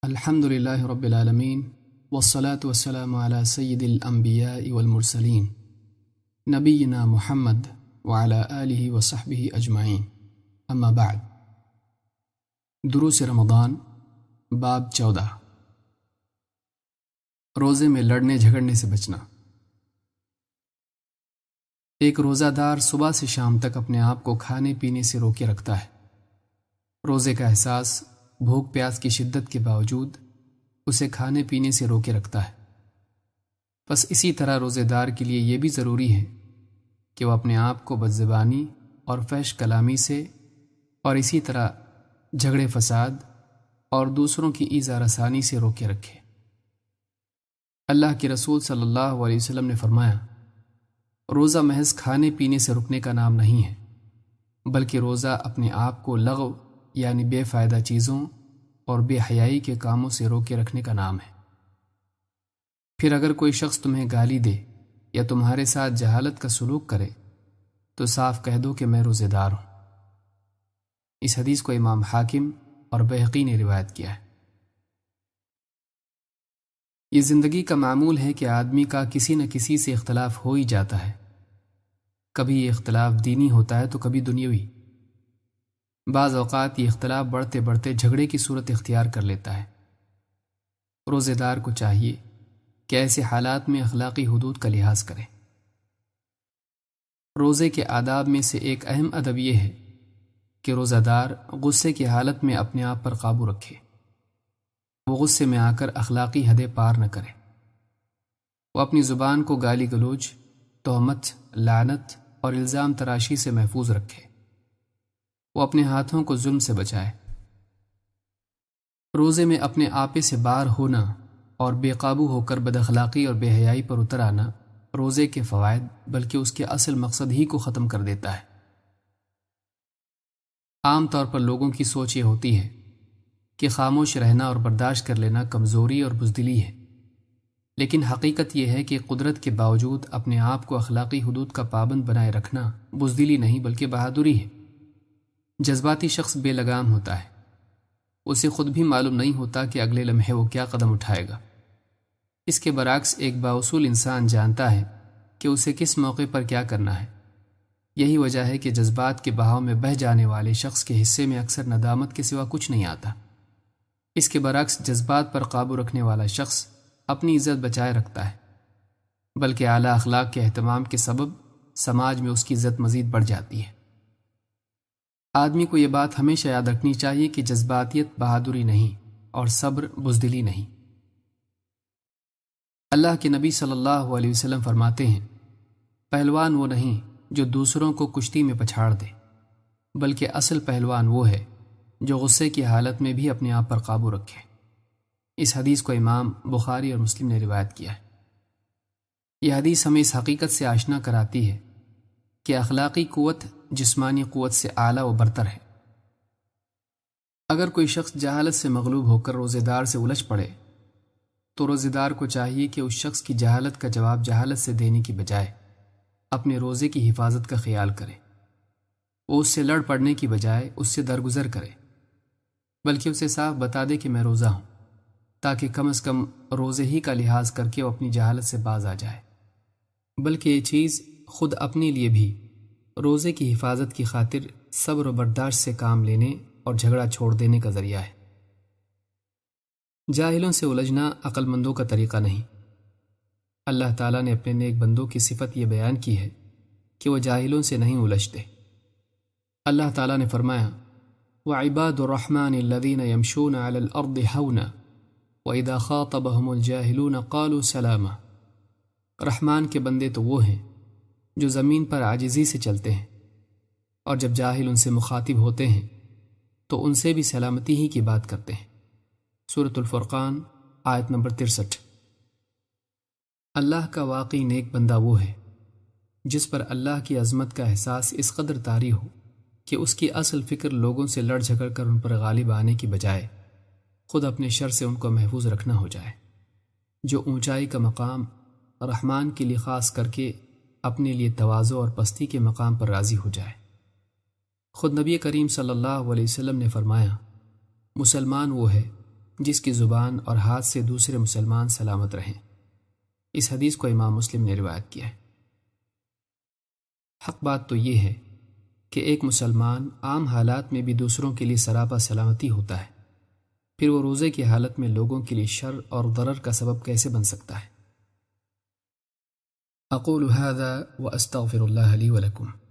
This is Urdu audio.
الحمد للہ رب العالمین والصلاة والسلام علی سید الانبیاء والمرسلین نبینا محمد وعلی آلہ وصحبہ اجمعین اما بعد۔ دروس رمضان باب 14، روزے میں لڑنے جھگڑنے سے بچنا۔ ایک روزہ دار صبح سے شام تک اپنے آپ کو کھانے پینے سے روکے رکھتا ہے۔ روزے کا احساس بھوک پیاس کی شدت کے باوجود اسے کھانے پینے سے روکے رکھتا ہے۔ بس اسی طرح روزے دار کے لیے یہ بھی ضروری ہے کہ وہ اپنے آپ کو بدزبانی اور فحش کلامی سے اور اسی طرح جھگڑے فساد اور دوسروں کی ایذا رسانی سے روکے رکھے۔ اللہ کے رسول صلی اللہ علیہ وسلم نے فرمایا، روزہ محض کھانے پینے سے رکنے کا نام نہیں ہے، بلکہ روزہ اپنے آپ کو لغو یعنی بے فائدہ چیزوں اور بے حیائی کے کاموں سے روکے رکھنے کا نام ہے۔ پھر اگر کوئی شخص تمہیں گالی دے یا تمہارے ساتھ جہالت کا سلوک کرے تو صاف کہہ دو کہ میں روزے دار ہوں۔ اس حدیث کو امام حاکم اور بہقی نے روایت کیا ہے۔ یہ زندگی کا معمول ہے کہ آدمی کا کسی نہ کسی سے اختلاف ہو ہی جاتا ہے۔ کبھی یہ اختلاف دینی ہوتا ہے تو کبھی دنیاوی۔ بعض اوقات یہ اختلاف بڑھتے بڑھتے جھگڑے کی صورت اختیار کر لیتا ہے۔ روزے دار کو چاہیے کہ ایسے حالات میں اخلاقی حدود کا لحاظ کرے۔ روزے کے آداب میں سے ایک اہم ادب یہ ہے کہ روزہ دار غصے کی حالت میں اپنے آپ پر قابو رکھے۔ وہ غصے میں آ کر اخلاقی حدیں پار نہ کرے۔ وہ اپنی زبان کو گالی گلوچ، تہمت، لعنت اور الزام تراشی سے محفوظ رکھے۔ وہ اپنے ہاتھوں کو ظلم سے بچائے۔ روزے میں اپنے آپے سے باہر ہونا اور بے قابو ہو کر بد اخلاقی اور بے حیائی پر اتر آنا روزے کے فوائد بلکہ اس کے اصل مقصد ہی کو ختم کر دیتا ہے۔ عام طور پر لوگوں کی سوچ یہ ہوتی ہے کہ خاموش رہنا اور برداشت کر لینا کمزوری اور بزدلی ہے، لیکن حقیقت یہ ہے کہ قدرت کے باوجود اپنے آپ کو اخلاقی حدود کا پابند بنائے رکھنا بزدلی نہیں بلکہ بہادری ہے۔ جذباتی شخص بے لگام ہوتا ہے، اسے خود بھی معلوم نہیں ہوتا کہ اگلے لمحے وہ کیا قدم اٹھائے گا۔ اس کے برعکس ایک بااصول انسان جانتا ہے کہ اسے کس موقع پر کیا کرنا ہے۔ یہی وجہ ہے کہ جذبات کے بہاؤ میں بہہ جانے والے شخص کے حصے میں اکثر ندامت کے سوا کچھ نہیں آتا۔ اس کے برعکس جذبات پر قابو رکھنے والا شخص اپنی عزت بچائے رکھتا ہے، بلکہ اعلیٰ اخلاق کے اہتمام کے سبب سماج میں اس کی عزت مزید بڑھ جاتی ہے۔ آدمی کو یہ بات ہمیشہ یاد رکھنی چاہیے کہ جذباتیت بہادری نہیں اور صبر بزدلی نہیں۔ اللہ کے نبی صلی اللہ علیہ وسلم فرماتے ہیں، پہلوان وہ نہیں جو دوسروں کو کشتی میں پچھاڑ دے، بلکہ اصل پہلوان وہ ہے جو غصے کی حالت میں بھی اپنے آپ پر قابو رکھے۔ اس حدیث کو امام بخاری اور مسلم نے روایت کیا ہے۔ یہ حدیث ہمیں اس حقیقت سے آشنا کراتی ہے کہ اخلاقی قوت جسمانی قوت سے اعلیٰ و برتر ہے۔ اگر کوئی شخص جہالت سے مغلوب ہو کر روزے دار سے الجھ پڑے تو روزے دار کو چاہیے کہ اس شخص کی جہالت کا جواب جہالت سے دینے کی بجائے اپنے روزے کی حفاظت کا خیال کرے۔ وہ اس سے لڑ پڑنے کی بجائے اس سے درگزر کرے، بلکہ اسے صاف بتا دے کہ میں روزہ ہوں، تاکہ کم از کم روزے ہی کا لحاظ کر کے وہ اپنی جہالت سے باز آ جائے۔ بلکہ یہ چیز خود اپنے لیے بھی روزے کی حفاظت کی خاطر صبر و برداشت سے کام لینے اور جھگڑا چھوڑ دینے کا ذریعہ ہے۔ جاہلوں سے الجھنا عقل مندوں کا طریقہ نہیں۔ اللہ تعالیٰ نے اپنے نیک بندوں کی صفت یہ بیان کی ہے کہ وہ جاہلوں سے نہیں الجھتے۔ اللہ تعالیٰ نے فرمایا، وَعِبَادُ الرَّحْمَنِ الَّذِينَ يَمْشُونَ عَلَى الْأَرْضِ هَوْنًا وَإِذَا خَاطَبَهُمُ الْجَاهِلُونَ قَالُوا سَلَامًا۔ رحمان کے بندے تو وہ ہیں جو زمین پر عاجزی سے چلتے ہیں، اور جب جاہل ان سے مخاطب ہوتے ہیں تو ان سے بھی سلامتی ہی کی بات کرتے ہیں۔ سورۃ الفرقان آیت نمبر 63۔ اللہ کا واقعی نیک بندہ وہ ہے جس پر اللہ کی عظمت کا احساس اس قدر طاری ہو کہ اس کی اصل فکر لوگوں سے لڑ جھگڑ کر ان پر غالب آنے کی بجائے خود اپنے شر سے ان کو محفوظ رکھنا ہو جائے۔ جو اونچائی کا مقام رحمان کے لیے خاص کر کے اپنے لیے تواضع اور پستی کے مقام پر راضی ہو جائے۔ خود نبی کریم صلی اللہ علیہ وسلم نے فرمایا، مسلمان وہ ہے جس کی زبان اور ہاتھ سے دوسرے مسلمان سلامت رہیں۔ اس حدیث کو امام مسلم نے روایت کیا ہے۔ حق بات تو یہ ہے کہ ایک مسلمان عام حالات میں بھی دوسروں کے لیے سراپا سلامتی ہوتا ہے، پھر وہ روزے کی حالت میں لوگوں کے لیے شر اور ضرر کا سبب کیسے بن سکتا ہے؟ اقول هذا واستغفر الله لي ولكم۔